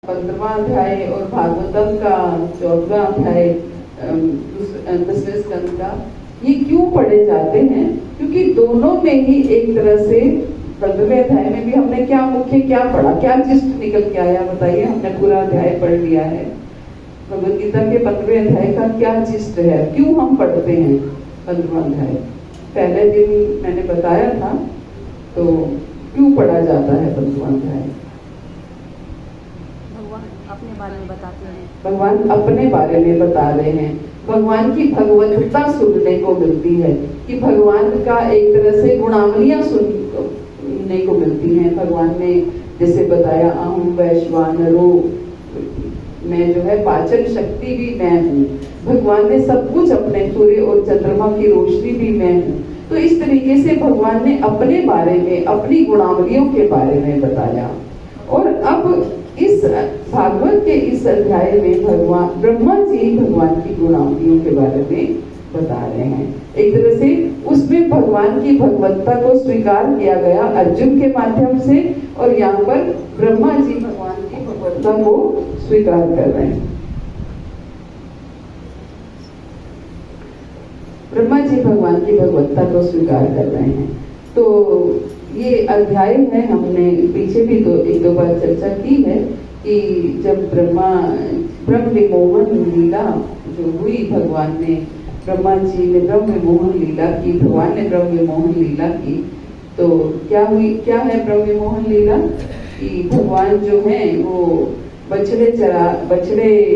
15वां अध्याय और भागवतम का 14वां अध्याय 10वें स्कंद का ये क्यों पढ़े जाते हैं? क्योंकि दोनों में ही एक तरह से 15वें अध्याय में भी हमने क्या मुख्य क्या पढ़ा, क्या जिस्ट निकल के आया बताइए। हमने पूरा अध्याय पढ़ लिया है। भगवद गीता के 15वें अध्याय का क्या जिस्ट है, क्यों हम पढ़ते हैं 15वां अध्याय? पहले दिन मैंने बताया था, तो क्यों पढ़ा जाता है 15वां अध्याय? अपने बारे में बताते हैं। भगवान अपने बारे में बता रहे हैं। भगवान की भगवत्ता सुनने को मिलती है कि भगवान का एक तरह से गुणावलियां सुनने को मिलती हैं। भगवान ने जैसे बताया, अहम वैश्वानरो, मैं जो है पाचन शक्ति भी मैं हूँ। भगवान ने सब कुछ अपने सूर्य और चंद्रमा की रोशनी भी मैं हूँ। तो इस तरीके से भगवान ने अपने बारे में, अपनी गुणावलियों के बारे में बताया। और अब इस भागवत के इस अध्याय में भगवान ब्रह्मा जी भगवान की गुणावलियों के बारे में बता रहे हैं। एक तरह से उसमें भगवान की भगवत्ता को स्वीकार किया गया अर्जुन के माध्यम से, और यहाँ पर ब्रह्मा जी भगवान की भगवत्ता को स्वीकार कर रहे हैं। ब्रह्मा जी भगवान की भगवत्ता को स्वीकार कर रहे हैं। तो ये अध्याय है, हमने पीछे भी एक दो बार चर्चा की है कि जब ब्रह्म विमोहन लीला जो हुई, भगवान ने, ब्रह्मा जी ने ब्रह्म विमोहन लीला की, भगवान ने ब्रह्म विमोहन लीला की। तो क्या हुई, क्या है ब्रह्म विमोहन लीला? कि भगवान जो है वो बछड़े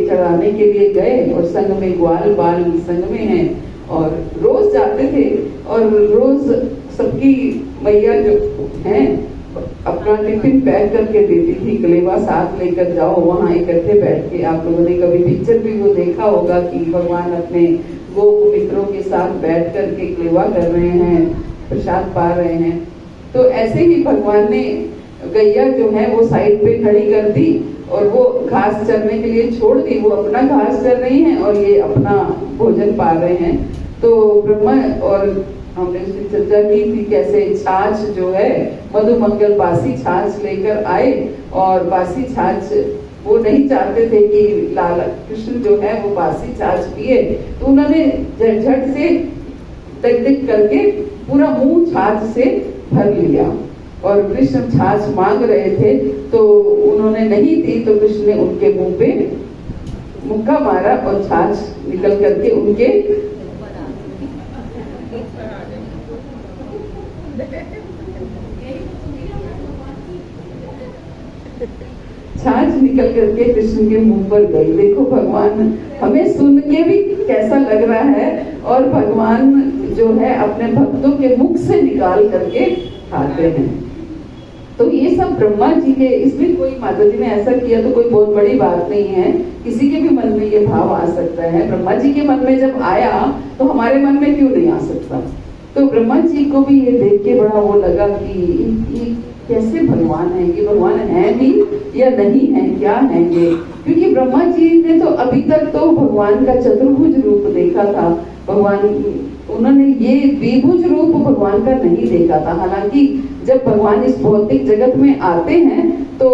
चराने के लिए गए, और संग में ग्वाल बाल संग में है, और रोज जाते थे, और रोज सबकी मैया जो है अपना टिफिन पैक करके देती थी, कलेवा साथ लेकर जाओ, वहाँ इकट्ठे बैठ के। आप लोगों ने कभी पिक्चर भी वो देखा होगा कि भगवान अपने गोप मित्रों के साथ बैठ कर के कलेवा कर रहे हैं, प्रसाद पा रहे हैं। तो ऐसे ही भगवान ने गैया जो है वो साइड पे खड़ी कर दी, और वो घास चरने के लिए छोड़ दी। वो अपना घास चर रही हैं और ये अपना भोजन पा रहे हैं। तो ब्रह्मा, और हमने उसकी चर्चा की थी कैसे छाछ जो है, मधुमंगल बासी छाछ लेकर आए, और बासी छाछ वो नहीं चाहते थे कि लाला कृष्ण जो है वो बासी छाछ पिए, तो उन्होंने झट से टक करके पूरा मुंह छाछ से भर लिया। और कृष्ण छाछ मांग रहे थे, तो उन्होंने नहीं दी, तो कृष्ण ने उनके मुंह पे मुक्का मारा और छाछ निकल करके उनके छाछ निकल करके कृष्ण के मुंह पर गई। देखो भगवान, हमें सुन के भी कैसा लग रहा है, और भगवान जो है अपने भक्तों के मुख से निकाल करके खाते हैं। तो ये सब ब्रह्मा जी के, इसमें कोई माता जी ने ऐसा किया तो कोई बहुत बड़ी बात नहीं है, किसी के भी मन में ये भाव आ सकता है। ब्रह्मा जी के मन में जब आया तो हमारे मन में क्यों नहीं आ सकता? तो ब्रह्मा जी को भी ये देख के बड़ा वो लगा कि ये कैसे भगवान है, ये भगवान है भी या नहीं है, क्या है ये? क्योंकि ब्रह्मा जी ने तो अभी तक तो भगवान का चतुर्भुज रूप देखा था। भगवान, उन्होंने ये द्विभुज रूप भगवान का नहीं देखा था। हालांकि जब भगवान इस भौतिक जगत में आते हैं तो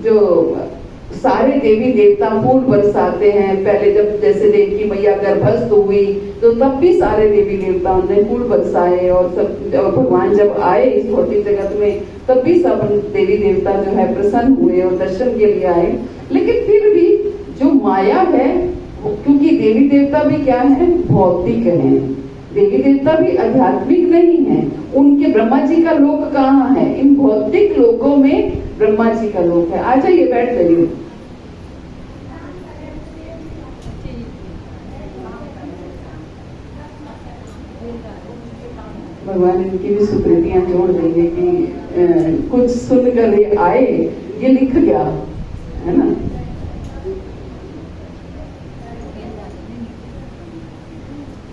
जो सारे देवी देवता फूल बरसाते हैं। पहले जब जैसे देवकी मैया गर्भस्थ हुई तो तब भी सारे देवी देवताओं ने फूल बरसाए, और सब, और भगवान जब आए इस भौतिक जगत में तब भी सब देवी देवता जो है प्रसन्न हुए और दर्शन के लिए आए। लेकिन फिर भी जो माया है, क्योंकि देवी देवता भी क्या है, भौतिक है, देवी देवता भी आध्यात्मिक नहीं है। उनके ब्रह्मा जी का लोक कहाँ है? इन भौतिक लोकों में ब्रह्मा जी का लोक है। आ जाइए, बैठ जाइए। भगवान इनकी भी सुकृतियां जोड़ देंगे कि कुछ सुनकर ये आए, ये लिख गया है ना।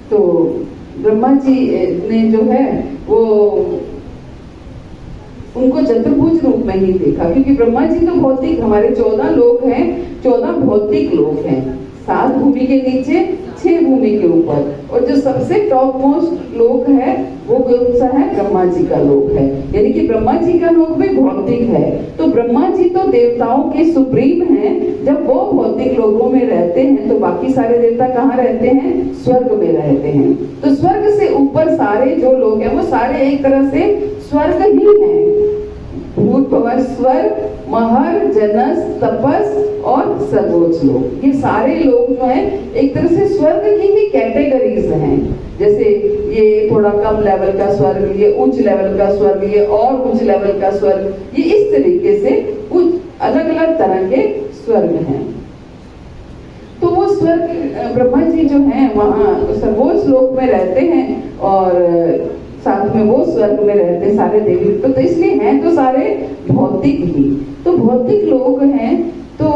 तो ब्रह्मा जी ने जो है वो उनको चतुर्भुज रूप में ही देखा, क्योंकि ब्रह्मा जी तो भौतिक, हमारे 14 लोक हैं, 14 भौतिक लोक हैं। 7 भूमि के नीचे 6 भूमि के ऊपर, और जो सबसे टॉप मोस्ट लोक है वो कौन सा है? ब्रह्मा जी का लोक है। यानी कि ब्रह्मा जी का लोक भी भौतिक है। तो ब्रह्मा जी तो देवताओं के सुप्रीम हैं। जब वो भौतिक लोकों में रहते हैं तो बाकी सारे देवता कहाँ रहते हैं? स्वर्ग में रहते हैं। तो स्वर्ग से ऊपर सारे जो लोग हैं वो सारे एक तरह से स्वर्ग ही हैं। भूत भवर स्वर्ग, महर, जनस, तपस और सर्वोच्च लोक, ये सारे लोग जो हैं एक तरह से स्वर्ग की ही कैटेगरीज हैं। जैसे ये थोड़ा कम लेवल का स्वर्ग, ये उच्च लेवल का स्वर्ग, ये और उच्च लेवल का स्वर्ग, ये इस तरीके से कुछ अलग अलग तरह के स्वर्ग हैं। तो वो स्वर्ग ब्रह्मा जी जो हैं वहाँ सर्वोच्च लोक में रहते हैं और साथ में वो स्वर्ग में रहते सारे देवी। तो इसलिए हैं तो सारे भौतिक ही, तो भौतिक लोग हैं। तो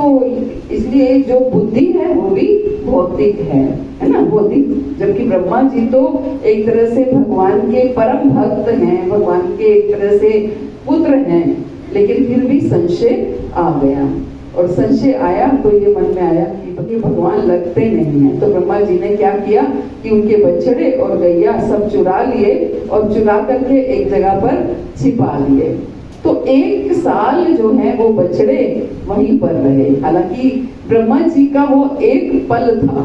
इसलिए जो बुद्धि है वो भी भौतिक है ना, भौतिक। जबकि ब्रह्मा जी तो एक तरह से भगवान के परम भक्त हैं, भगवान के एक तरह से पुत्र हैं। लेकिन फिर भी संशय आ गया, और संशय आया तो ये मन में आया कि भगवान लगते नहीं हैं। तो ब्रह्मा जी ने क्या किया कि उनके बछड़े और गैया सब चुरा लिए और चुरा करके एक जगह पर छिपा लिए। तो 1 साल जो है वो बछड़े वहीं पर रहे। हालांकि ब्रह्मा जी का वो एक पल था,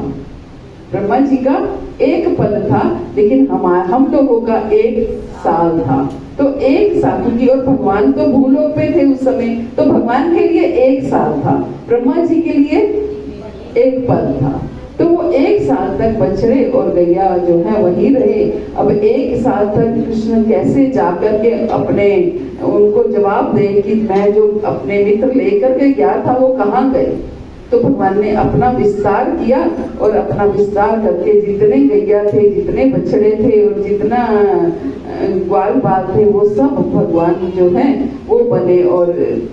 ब्रह्मा जी का एक पल था, लेकिन हम लोगों का 1 साल था। तो 1 साल, क्योंकि और भगवान तो भूलोक पे थे उस समय, तो भगवान के लिए 1 साल था, ब्रह्मा जी के लिए 1 पल था। तो वो 1 साल तक बछड़े और गैया जो है वहीं रहे। अब 1 साल तक कृष्ण कैसे जाकर के अपने उनको जवाब दे कि मैं जो अपने मित्र लेकर के गया था वो कहाँ गए। तो भगवान ने अपना विस्तार किया और अपना विस्तार करके जितने गैया थे, जितने बछड़े थे और जितना ग्वाल बाल थे वो सब भगवान जो हैं वो बने। और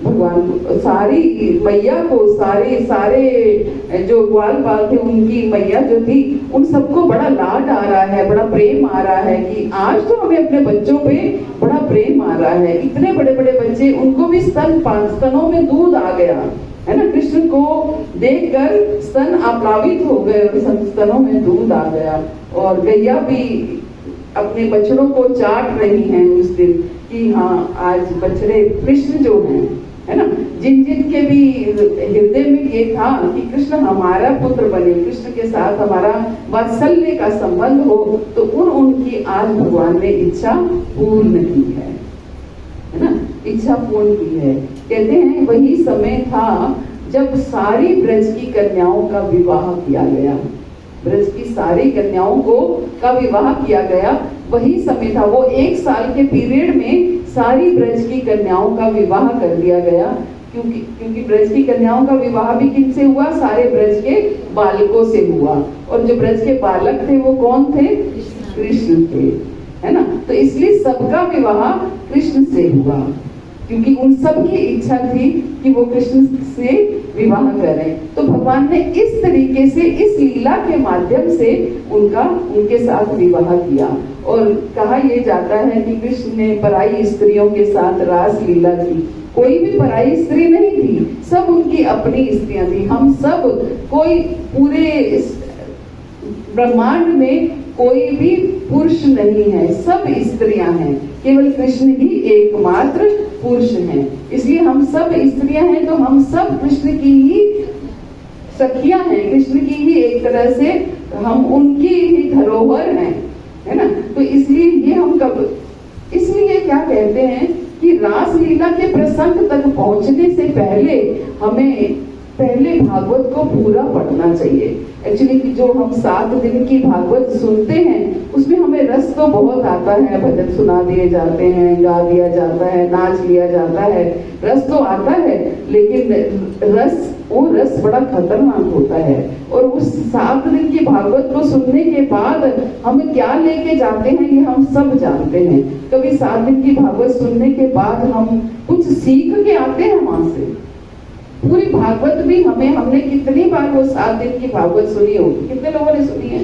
भगवान सारी मैया को सारे जो ग्वाल बाल थे उनकी मैया जो थी उन सबको बड़ा लाड आ रहा है, बड़ा प्रेम आ रहा है कि आज तो हमें अपने बच्चों पे बड़ा प्रेम आ रहा है। इतने बड़े बड़े बच्चे, उनको भी स्तनों में दूध आ गया है ना। कृष्ण को देखकर स्तन आप्लावित हो गए और स्तनों में दूध आ गया। और गैया भी अपने बछड़ों को चाट रही हैं उस दिन कि हाँ आज बछड़े कृष्ण जो हैं, है ना, जिन के भी हृदय में ये था कि कृष्ण हमारा पुत्र बने, कृष्ण के साथ हमारा वात्सल्य का संबंध हो, तो उनकी आज भगवान ने इच्छा पूर्ण की है ना, इच्छा पूर्ण की है। कहते हैं वही समय था जब सारी ब्रज की कन्याओं का विवाह किया गया, ब्रज की सारी कन्याओं का विवाह किया गया। वही समय था, वो 1 साल के पीरियड में सारी ब्रज की कन्याओं का विवाह कर दिया गया। क्योंकि ब्रज की कन्याओं का विवाह भी किनसे हुआ? सारे ब्रज के बालकों से हुआ। और जो ब्रज के बालक थे वो कौन थे? कृष्ण थे, है ना। तो इसलिए सबका विवाह कृष्ण से हुआ, क्योंकि उन सब की इच्छा थी कि वो कृष्ण से विवाह करें। तो भगवान ने इस तरीके से इस लीला के माध्यम से उनके साथ विवाह किया। और कहा यह जाता है कि कृष्ण ने पराई स्त्रियों के साथ रास लीला की। कोई भी पराई स्त्री नहीं थी, सब उनकी अपनी स्त्रियां थी। हम सब, कोई पूरे ब्रह्मांड में कोई भी पुरुष नहीं है, सब स्त्रियां हैं, केवल कृष्ण ही एकमात्र पुरुष हैं। इसलिए हम सब स्त्रियां हैं, तो हम सब कृष्ण की ही सखियां हैं, कृष्ण की ही एक तरह से हम उनकी ही धरोहर हैं, है ना। तो इसलिए ये हम इसलिए क्या कहते हैं कि रास लीला के प्रसंग तक पहुंचने से पहले हमें पहले भागवत को पूरा पढ़ना चाहिए। एक्चुअली जो हम 7 दिन की भागवत सुनते हैं उसमें हमें रस तो बहुत आता है, भजन सुना दिए जाते हैं, गा दिया जाता है, नाच लिया जाता है, रस तो आता है, लेकिन वो रस बड़ा खतरनाक होता है। और उस 7 दिन की भागवत को सुनने के बाद हम क्या लेके जाते हैं ये हम सब जानते हैं। कभी 7 दिन की भागवत सुनने के बाद हम कुछ सीख के आते हैं वहां से। पूरी भागवत भी हमने कितनी बार वो 7 दिन की भागवत सुनी होगी? कितने लोगों ने सुनी है?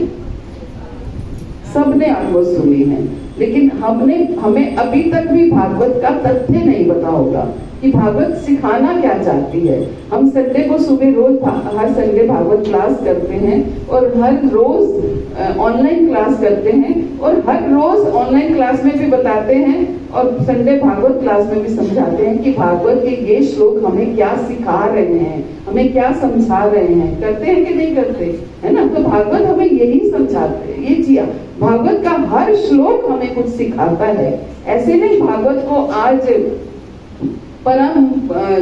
सबने ऑलमोस्ट सुनी है, लेकिन हमें अभी तक भी भागवत का तथ्य नहीं पता होगा कि भागवत सिखाना क्या चाहती है। हम संडे को सुबह रोज हर संडे भागवत क्लास करते हैं और हर रोज ऑनलाइन क्लास करते हैं और हर रोज ऑनलाइन क्लास में भी बताते हैं और संडे भागवत क्लास में भी समझाते हैं कि भागवत के ये श्लोक हमें क्या सिखा रहे हैं, हमें क्या समझा रहे हैं। करते हैं कि नहीं करते, है ना। तो भागवत हमें यही समझाते हैं, ये जिया भागवत का हर श्लोक हमें कुछ सिखाता है। ऐसे नहीं भागवत को आज परम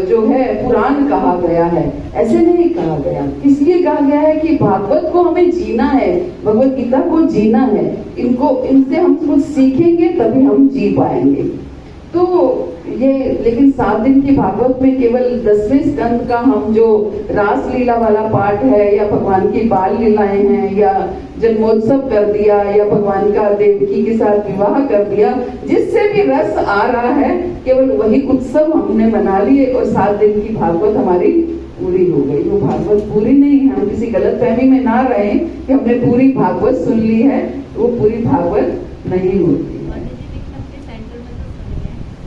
जो है पुराण कहा गया है, ऐसे नहीं कहा गया। इसलिए कहा गया है कि भागवत को हमें जीना है, भगवत गीता को जीना है। इनसे हम कुछ सीखेंगे तभी हम जी पाएंगे। तो ये लेकिन 7 दिन की भागवत में केवल 10वें स्कंद का हम जो रास लीला वाला पाठ है या भगवान की बाल लीलाएं हैं या जन्मोत्सव कर दिया या भगवान का देवकी के साथ विवाह कर दिया, जिससे भी रस आ रहा है केवल वही उत्सव हमने मना लिए और 7 दिन की भागवत हमारी पूरी हो गई। वो भागवत पूरी नहीं है, हम किसी गलतफहमी में ना रहे कि हमने पूरी भागवत सुन ली है, वो पूरी भागवत नहीं होती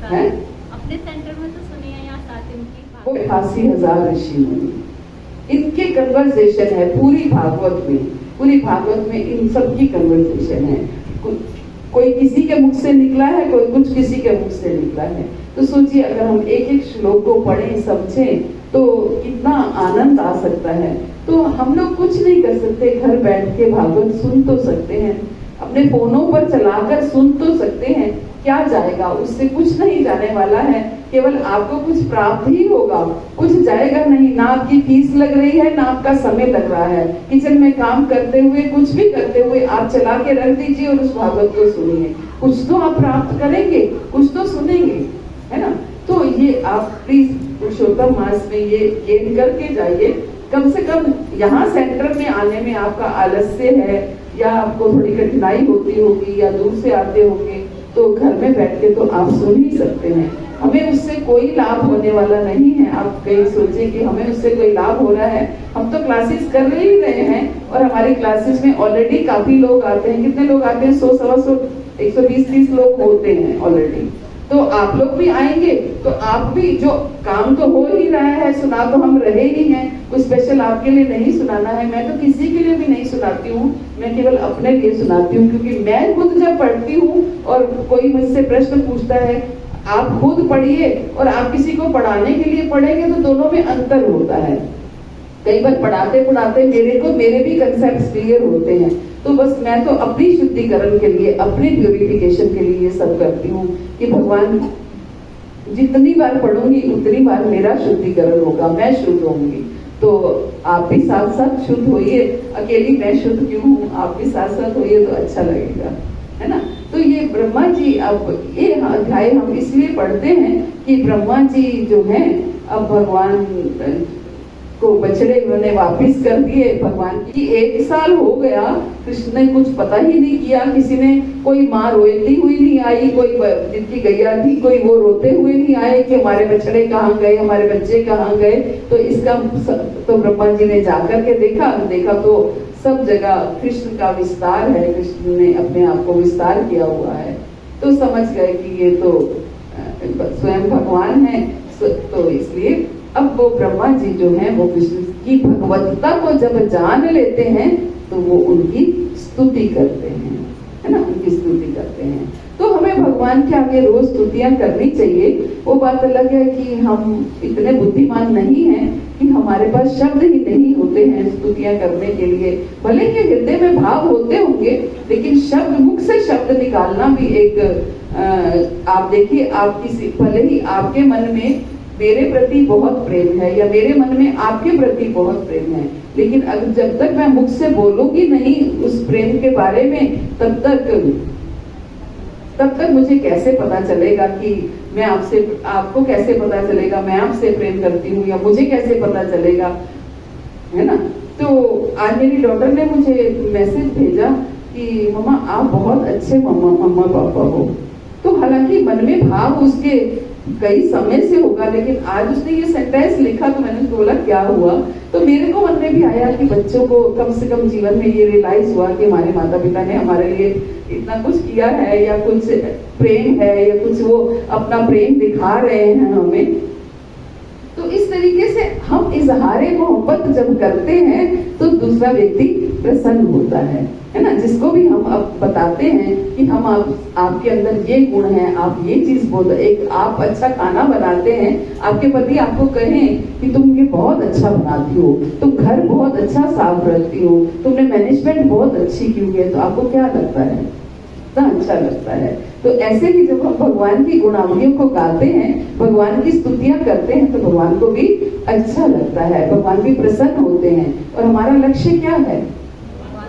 है। अपने सेंटर में तो सुनी है यहाँ 7 दिन की वो 88,000 ऋषि मुनि, इनके कन्वर्सेशन है पूरी भागवत में। पूरी भागवत में इन सब की कन्वर्सेशन है। कोई किसी के मुख से निकला है, कोई कुछ किसी के मुख से निकला है। तो सोचिए अगर हम एक एक श्लोक को पढ़ें समझें तो कितना आनंद आ सकता है। तो हम लोग कुछ नहीं कर सकते, घर बैठ के भागवत सुन तो सकते हैं, अपने फोनों पर चलाकर सुन तो सकते हैं। क्या जाएगा, उससे कुछ नहीं जाने वाला है, केवल आपको कुछ प्राप्त ही होगा, कुछ जाएगा नहीं। ना आपकी फीस लग रही है, ना आपका समय लग रहा है। किचन में काम करते हुए, कुछ भी करते हुए आप चला के रख दीजिए और उस भागवत को सुनिए। कुछ तो आप प्राप्त करेंगे, कुछ तो सुनेंगे, है ना। तो ये आप प्लीज पुरुषोत्तम मास में ये गेन करके जाइए। कम से कम यहाँ सेंटर में आने में आपका आलस्य है या आपको थोड़ी कठिनाई होती होगी या दूर से आते होंगे, तो घर में बैठ के तो आप सुन ही सकते हैं। हमें उससे कोई लाभ होने वाला नहीं है। आप कहीं सोचे कि हमें उससे कोई लाभ हो रहा है, हम तो क्लासेस कर ही रहे हैं और हमारी क्लासेस में ऑलरेडी काफी लोग आते हैं। कितने लोग आते हैं? 100, 125, 130 लोग होते हैं ऑलरेडी। तो आप लोग भी आएंगे तो आप भी, जो काम तो हो ही रहा है, सुना तो हम रहे ही हैं। कुछ स्पेशल आपके लिए नहीं सुनाना है, मैं तो किसी के लिए भी नहीं सुनाती हूँ, मैं केवल अपने लिए सुनाती हूँ। क्योंकि मैं खुद जब पढ़ती हूँ और कोई मुझसे प्रश्न पूछता है, आप खुद पढ़िए और आप किसी को पढ़ाने के लिए पढ़ेंगे तो दोनों में अंतर होता है। कई बार पढ़ाते पढ़ाते मेरे भी कंसेप्ट क्लियर होते हैं। तो बस मैं तो अपनी शुद्धिकरण के लिए, अपनी प्यूरिफिकेशन के लिए ये सब करती हूँ कि भगवान जितनी बार पढ़ूंगी उतनी बार मेरा शुद्धिकरण होगा, मैं शुद्ध होंगी। तो आप भी साथ साथ शुद्ध होइए। अकेली मैं शुद्ध क्यों हूँ, आप भी साथ साथ होइए तो अच्छा लगेगा, है ना। तो ये ब्रह्मा जी, अब ये अध्याय हम इसलिए पढ़ते हैं कि ब्रह्मा जी जो हैं अब भगवान को बछड़े उन्होंने वापिस कर दिए। भगवान की 1 साल हो गया, कृष्ण ने कुछ पता ही नहीं किया। किसी ने, कोई माँ रोती हुई नहीं आई, कोई जिनकी गैया थी कोई वो रोते हुए नहीं आए कि हमारे बछड़े कहाँ गए, हमारे बच्चे कहाँ गए। तो इसका तो ब्रह्मा जी ने जाकर के देखा तो सब जगह कृष्ण का विस्तार है, कृष्ण ने अपने आप को विस्तार किया हुआ है। तो समझ गए कि ये तो स्वयं भगवान है। तो इसलिए अब वो ब्रह्मा जी जो हैं वो कृष्ण की भगवत्ता को जब जान लेते हैं तो वो उनकी स्तुति करते हैं, है ना, उनकी स्तुति करते हैं। तो हमें भगवान के आगे रोज स्तुतियां करनी चाहिए। वो बात अलग है कि हम इतने बुद्धिमान नहीं हैं कि हमारे पास शब्द ही नहीं होते हैं स्तुतियां करने के लिए। भले ही हृदय में भाव होते होंगे, लेकिन शब्द, मुख से शब्द निकालना भी एक आप देखिए, आप किसी, भले ही आपके मन में मेरे प्रति बहुत प्रेम है या मेरे मन में आपके प्रति बहुत प्रेम है, लेकिन अगर जब तक मैं मुख से बोलूंगी नहीं उस प्रेम के बारे में, तब तक मुझे कैसे पता चलेगा कि मैं आपसे, आपको कैसे पता चलेगा मैं आपसे प्रेम करती हूँ, या मुझे कैसे पता चलेगा, है ना। तो आज मेरी डॉटर ने मुझे मैसेज भेजा कि मम्मा आप बहुत अच्छे मम्मा पापा हो। तो हालांकि मन में भाव उसके कई समय से होगा, लेकिन आज उसने ये सेंटेंस लिखा तो मैंने उसको बोला क्या हुआ। तो मेरे को मन में भी आया कि बच्चों को कम से कम जीवन में ये रियलाइज हुआ कि हमारे माता पिता ने हमारे लिए इतना कुछ किया है, या कुछ प्रेम है, या कुछ वो अपना प्रेम दिखा रहे हैं हमें। तो इस तरीके से हम इजहारे मोहब्बत जब करते हैं तो दूसरा व्यक्ति प्रसन्न होता है ना। जिसको भी हम अब बताते हैं कि हम आपके अंदर ये गुण है, आप ये चीज बोल, एक आप अच्छा खाना बनाते हैं, आपके पति आपको कहें कि तुम ये बहुत अच्छा बनाती हो, तुम घर बहुत अच्छा साफ रखती हो, तुमने मैनेजमेंट बहुत अच्छी की है, तो आपको क्या लगता है? कितना अच्छा लगता है। तो ऐसे ही जब हम भगवान की गुणावलियों को गाते हैं, भगवान की स्तुतियां करते हैं, तो भगवान को भी अच्छा लगता है, भगवान भी प्रसन्न होते हैं। और हमारा लक्ष्य क्या है?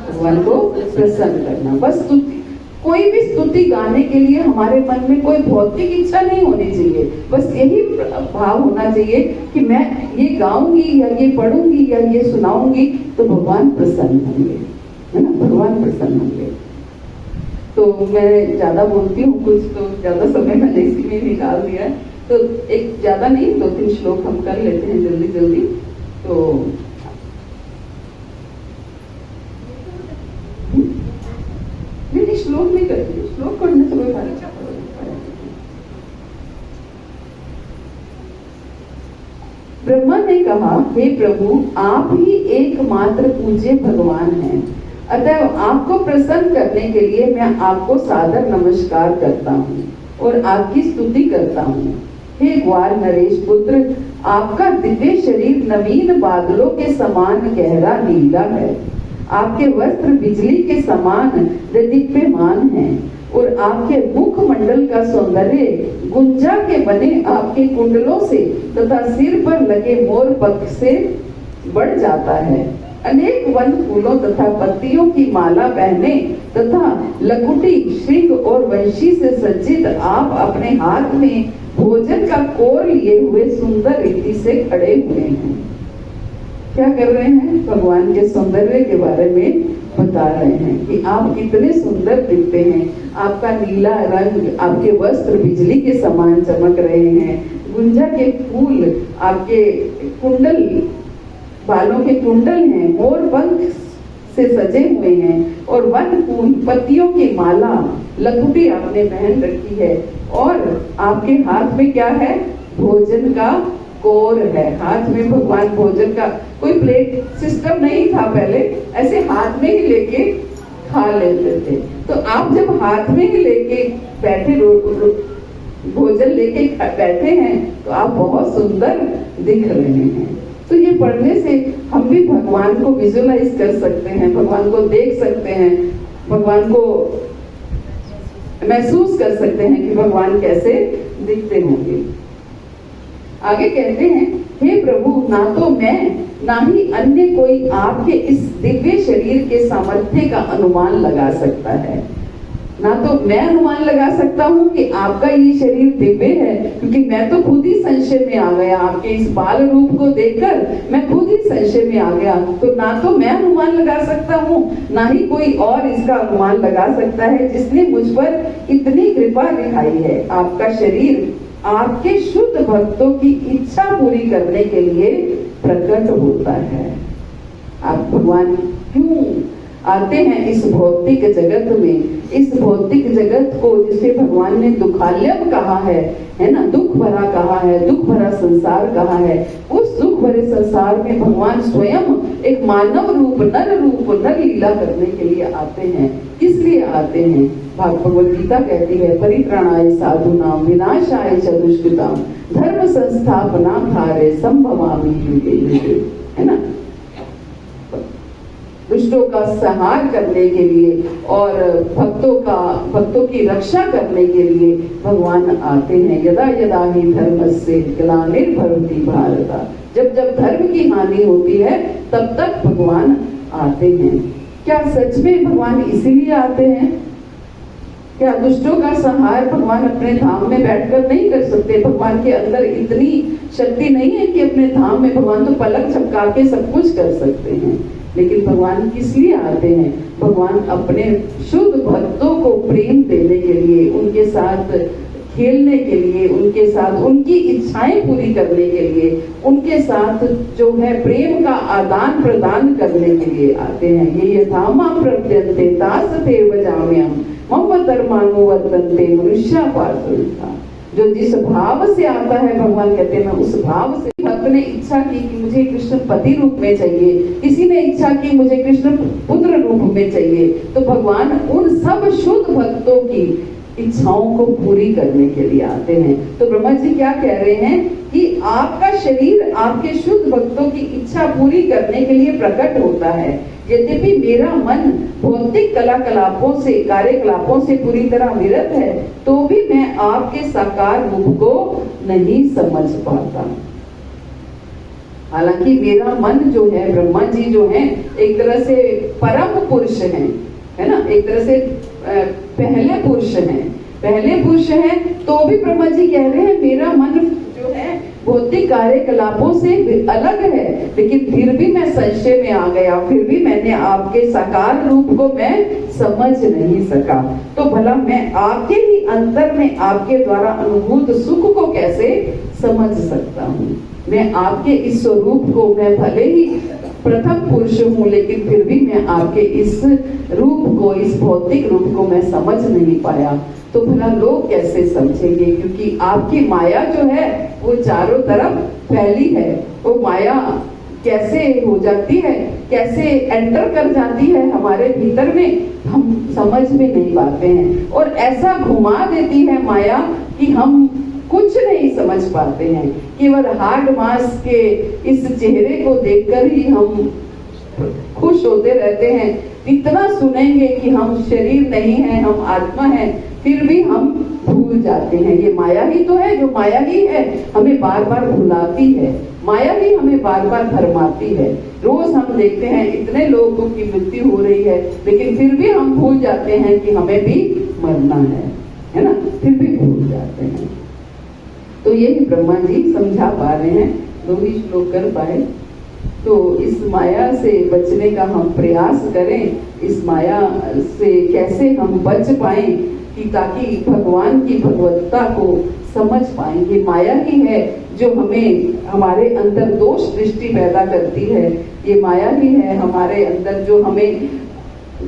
भगवान को प्रसन्न करना। बस स्तुति, कोई भी स्तुति गाने के लिए हमारे मन में कोई भौतिक इच्छा नहीं होनी चाहिए, बस यही भाव होना चाहिए कि मैं ये गाऊंगी या ये पढ़ूंगी या ये सुनाऊंगी तो भगवान प्रसन्न होंगे, है ना, भगवान प्रसन्न होंगे। तो मैं ज्यादा बोलती हूँ कुछ, तो ज्यादा समय मैंने इसी में निकाल दिया है, तो एक ज्यादा नहीं 2-3 श्लोक हम कर लेते हैं जल्दी जल्दी। तो नहीं, श्लोक नहीं करती, श्लोक करने से कोई फायदा नहीं। ब्रह्मा ने कहा, हे प्रभु, आप ही एकमात्र पूज्य भगवान हैं, अतः आपको प्रसन्न करने के लिए मैं आपको सादर नमस्कार करता हूँ और आपकी स्तुति करता हूँ। हे ग्वार नरेश पुत्र, आपका दिव्य शरीर नवीन बादलों के समान गहरा नीला है, आपके वस्त्र बिजली के समान दीप्यमान हैं और आपके मुखमंडल का सौंदर्य गुंजा के बने आपके कुंडलों से तथा सिर पर लगे मोर पंख से बढ़ जाता है। अनेक वन फूलों तथा पत्तियों की माला पहने तथा लकुटी, श्रृंग और वंशी से सज्जित आप अपने हाथ में भोजन का कोर लिए हुए सुंदर रीति से खड़े हुए हैं। क्या कर रहे हैं? भगवान के सौंदर्य के बारे में बता रहे हैं कि आप कितने सुंदर दिखते हैं, आपका नीला रंग, आपके वस्त्र बिजली के समान चमक रहे हैं, गुंजा के फूल आपके कुंडल, बालों के कुंडल हैं, मोर पंख से सजे हुए हैं और वन फूल पत्तियों की माला लकुटी आपने पहन रखी है और आपके हाथ में क्या है? भोजन का कोर है। हाथ में भगवान भोजन का, कोई प्लेट सिस्टम नहीं था पहले, ऐसे हाथ में ही लेके खा लेते थे। तो आप जब हाथ में ही लेके बैठे, भोजन लेके बैठे हैं, तो आप बहुत सुंदर दिख रहे हैं। तो ये पढ़ने से हम भी भगवान को विजुअलाइज कर सकते हैं, भगवान को देख सकते हैं, भगवान को महसूस कर सकते हैं कि भगवान कैसे दिखते होंगे। आगे कहते हैं, हे प्रभु, ना तो मैं ना ही अन्य कोई आपके इस दिव्य शरीर के सामर्थ्य का अनुमान लगा सकता है। ना तो मैं अनुमान लगा सकता हूँ कि आपका ये शरीर दिव्य है, क्योंकि मैं तो खुद ही संशय में आ गया, आपके इस बाल रूप को देखकर मैं खुद ही संशय में आ गया। तो ना तो मैं अनुमान लगा सकता हूँ, ना ही कोई और इसका अनुमान लगा सकता है जिसने मुझ पर इतनी कृपा दिखाई है। आपका शरीर आपके शुद्ध भक्तों की इच्छा पूरी करने के लिए प्रकट होता है। आप भगवान क्यों आते हैं इस भौतिक जगत में? इस भौतिक जगत को जिसे भगवान ने दुखालयम कहा है ना, दुख भरा कहा है, दुख भरा संसार कहा है। उस दुख भरे संसार में भगवान स्वयं एक मानव रूप, नर लीला करने के लिए आते हैं। किस लिए आते हैं? भगवद गीता कहती है, परित्राणाय साधूनां विनाशाय च दुष्कृतां धर्म संस्थापनार्थाय संभवामि युगे युगे, है ना। दुष्टों का संहार करने के लिए और भक्तों की रक्षा करने के लिए भगवान आते हैं। यदा यदा ही धर्मस्य ग्लानिर्भवति भारत, जब जब धर्म की हानि होती है तब तक भगवान आते हैं। क्या सच में भगवान इसीलिए आते हैं? क्या दुष्टों का संहार भगवान अपने धाम में बैठकर नहीं कर सकते? भगवान के अंदर इतनी शक्ति नहीं है कि अपने धाम में भगवान तो पलक झपका के सब कुछ कर सकते हैं। लेकिन भगवान किस लिए आते हैं? भगवान अपने शुद्ध भक्तों को प्रेम देने के लिए, उनके साथ खेलने के लिए, उनके साथ उनकी इच्छाएं पूरी करने के लिए, उनके साथ जो है प्रेम का आदान प्रदान करने के लिए आते हैं। ये यथामा प्रत्यन्ते तासते वजाम्यहम् मम धर्मानुवर्तन्ते मनुष्या पार्थ। जो जिस भाव से आता है, भगवान कहते हैं मैं उस भाव से भक्त ने इच्छा की कि मुझे कृष्ण पति रूप में चाहिए, किसी ने इच्छा की मुझे कृष्ण पुत्र रूप में चाहिए, तो भगवान उन सब शुद्ध भक्तों की इच्छाओं को पूरी करने के लिए आते हैं। तो ब्रह्मा जी क्या कह रहे हैं कि आपका शरीर आपके शुद्ध भक्तों की इच्छा पूरी करने के लिए प्रकट होता है। यद्यपि मेरा मन भौतिक कलाकलापों से, कार्यकलापों से पूरी तरह विरत है, तो भी मैं आपके साकार रूप को नहीं समझ पाता। हालांकि मेरा मन जो है, ब्रह्मा जी जो है, एक तरह से परम पुरुष है ना, एक तरह से पहले पुरुष हैं, तो भी ब्रह्मा जी कह रहे हैं मेरा मन जो है भौतिक कार्यकलापों से अलग है, लेकिन फिर भी मैं संशय में आ गया, फिर भी मैंने आपके साकार रूप को मैं समझ नहीं सका। तो भला मैं आपके ही अंतर में आपके द्वारा अनुभूत सुख को कैसे समझ सकता हूँ। मैं आपके इस स्वरूप को, मैं भले ही प्रथम पुरुष हूँ, लेकिन फिर भी मैं आपके इस रूप को, इस भौतिक रूप को मैं समझ नहीं पाया। तो भला लोग कैसे समझेंगे, क्योंकि आपकी माया जो है वो चारों तरफ फैली है। वो माया कैसे हो जाती है, कैसे एंटर कर जाती है हमारे भीतर में, हम समझ में नहीं पाते हैं। और ऐसा घुमा देती है माया कि हम कुछ नहीं समझ पाते हैं। केवल हाड मास के इस चेहरे को देखकर ही हम खुश होते रहते हैं। इतना सुनेंगे कि हम शरीर नहीं है, हम आत्मा है, फिर भी हम भूल जाते हैं। ये माया ही तो है, जो माया ही है हमें बार बार भुलाती है, माया ही हमें बार बार भरमाती है। रोज हम देखते हैं इतने लोगों की मृत्यु हो रही है, लेकिन फिर भी हम भूल जाते हैं कि हमें भी मरना है ना, फिर भी भूल जाते हैं। तो यही ब्रह्मा जी समझा पा रहे हैं, 2 ही श्लोक कर पाए। तो इस माया से बचने का हम प्रयास करें, इस माया से कैसे हम बच पाएं, कि ताकि भगवान की भगवत्ता को समझ पाएंगे। माया ही है जो हमें, हमारे अंदर दोष दृष्टि पैदा करती है। ये माया ही है हमारे अंदर जो हमें,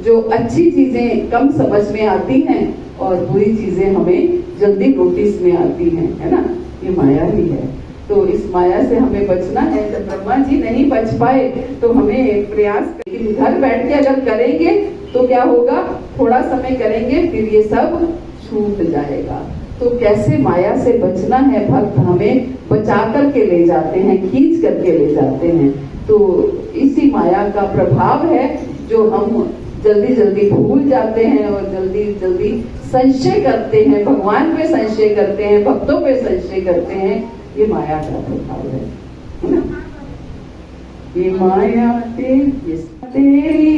जो अच्छी चीजें कम समझ में आती हैं और बुरी चीजें हमें जल्दी नोटिस में आती हैं, है ना, ये माया ही है। तो इस माया से हमें बचना है। जब ब्रह्मा जी नहीं बच पाए तो हमें प्रयास, लेकिन घर बैठ के अगर करेंगे तो क्या होगा, थोड़ा समय करेंगे फिर ये सब छूट जाएगा। तो कैसे माया से बचना है, भक्त हमें बचा करके ले जाते हैं, खींच करके ले जाते हैं। तो इसी माया का प्रभाव है जो हम जल्दी जल्दी भूल जाते हैं और जल्दी जल्दी संशय करते हैं, भगवान पे संशय करते हैं, भक्तों पे संशय करते हैं। ये माया का प्रभाव है ना। ये माया तेरी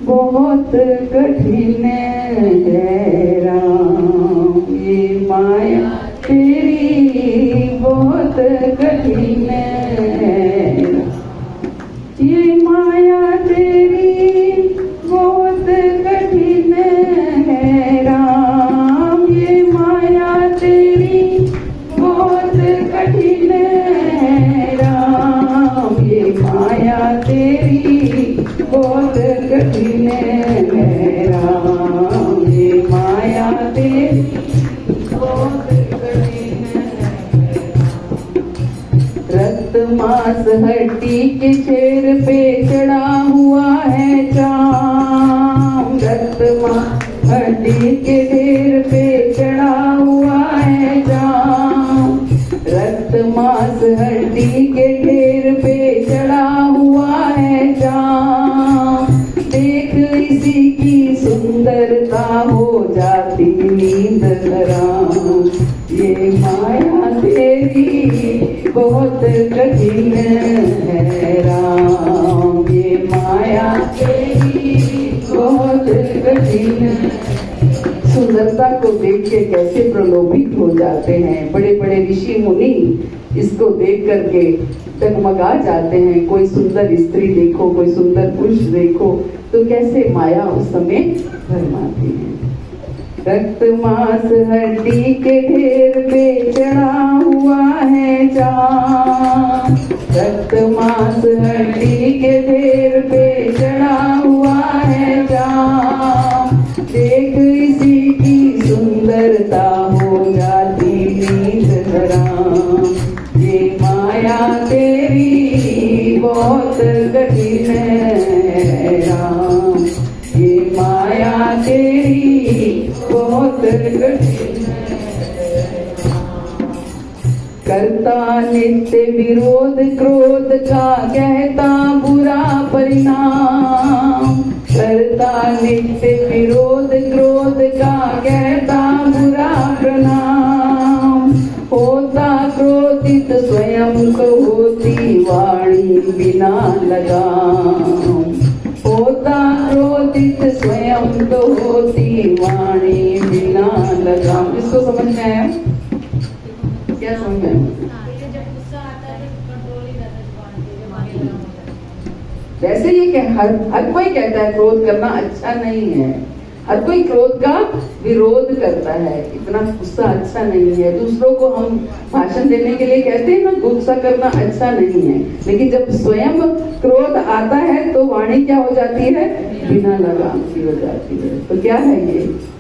बहुत कठिन है राम, ये माया तेरी बहुत कठिन है, ये माया तेरी बहुत कठिन है राम, ये माया तेरी बहुत कठिन है राम, ये माया तेरी बहुत कठिन है राम, ये माया तेरी बहुत कठिन है। रक्त मांस हड्डी के शेर पे चढ़ा हुआ है जाम, रक्त मांस हड्डी के ढेर पे चढ़ा हुआ है जाम, रक्त मांस हड्डी के ढेर पे चढ़ा हुआ है जाम। देख इसी की सुंदरता हो जाती नींद हराम, ये माया तेरी बहुत कठिन है राम, ये माया तेरी बहुत कठिन है। सुंदरता को देख के कैसे प्रलोभित हो जाते हैं, बड़े बड़े ऋषि मुनि इसको देख करके डगमगा जाते हैं। कोई सुंदर स्त्री देखो, कोई सुंदर पुरुष देखो, तो कैसे माया उस समय भरमाती है। रक्त मांस हड्डी के ढेर पे चढ़ा हुआ है जाम, रक्त मांस हड्डी के ढेर पे चढ़ा हुआ है जाम। देख इसी की सुंदरता हो जाती नींद हराम, ये बहुत कठिन है राम, ये माया तेरी बहुत कठिन है। करता नित्य विरोध क्रोध का कहता बुरा परिणाम, करता नित्य विरोध क्रोध का कहता बुरा परिणाम। होता क्रोधित स्वयं को होती वाणी बिना लगाम, होता क्रोधित स्वयं तो होती वाणी बिना लगाम। इसको समझ में आया? क्या समझ में आया? जब गुस्सा आता है तो कंट्रोल ही रहता है जुबान पे, जब आगे लगा होता है। वैसे ये हर कोई कहता है क्रोध करना अच्छा नहीं है, हर कोई क्रोध का विरोध करता है, इतना गुस्सा अच्छा नहीं है। दूसरों को हम भाषण देने के लिए कहते हैं ना गुस्सा करना अच्छा नहीं है, लेकिन जब स्वयं क्रोध आता है तो वाणी क्या हो जाती है? बिना लगाम की हो जाती है। तो क्या है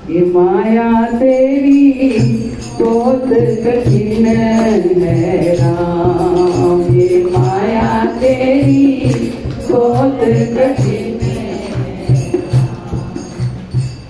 ये माया तेरी बहुत कठिन है राम, ये माया तेरी बहुत कठिन है।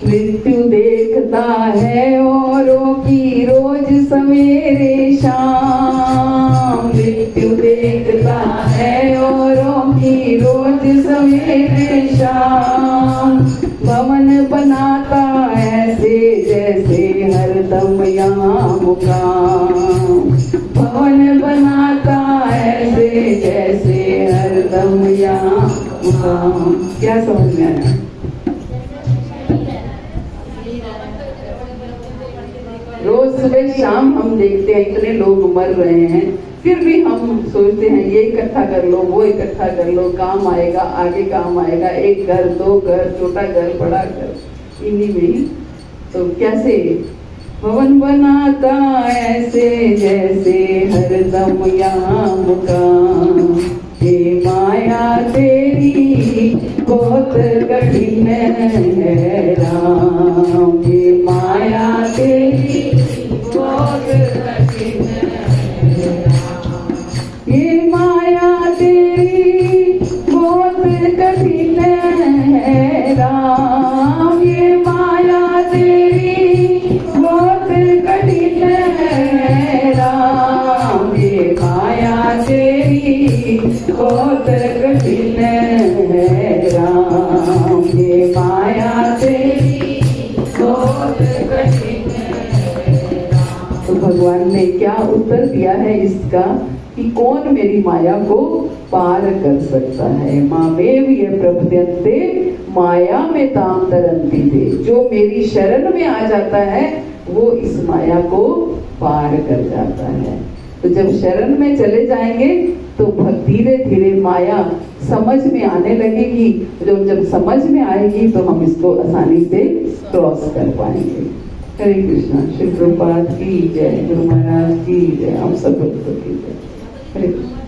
मृत्यु देखता है औरों की रोज सवेरे शाम, मृत्यु देखता है औरों की रोज सवेरे शाम। भवन बनाता ऐसे जैसे हरदम यहाँ मुकाम, भवन बनाता ऐसे जैसे हरदम यहाँ मुकाम। क्या समझ में आया? रोज सुबह शाम हम देखते हैं इतने लोग मर रहे हैं, फिर भी हम सोचते हैं ये इकट्ठा कर लो, वो इकट्ठा कर लो, काम आएगा, आगे काम आएगा। एक घर, दो घर, छोटा घर, बड़ा घर, इन्हीं में ही। तो कैसे भवन बनाता ऐसे जैसे हरदम यहाँ मुकाम, ये माया तेरी बहुत कठिन है राम, ये माया तेरी बहुत कठिन है राम, ये माया तेरी बहुत कठिन है राम, ये माया तेरी बहुत कठिन है राम, ये माया तेरी बहुत कठिन है राम, ये माया तेरी बहुत कठिन है राम। तो भगवान ने क्या उत्तर दिया है इसका कि कौन मेरी माया को पार कर सकता है। मामेव ये प्रपद्यन्ते माया में ताम तरंती थे, जो मेरी शरण में आ जाता है वो इस माया को पार कर जाता है। तो जब शरण में चले जाएंगे तो धीरे धीरे माया समझ में आने लगेगी, जब समझ में आएगी तो हम इसको आसानी से क्रॉस कर पाएंगे। हरे कृष्णा। श्री प्रभुपाद की जय, गुरु महाराज की जय, हम सब भक्तों की जय। हरे कृष्ण।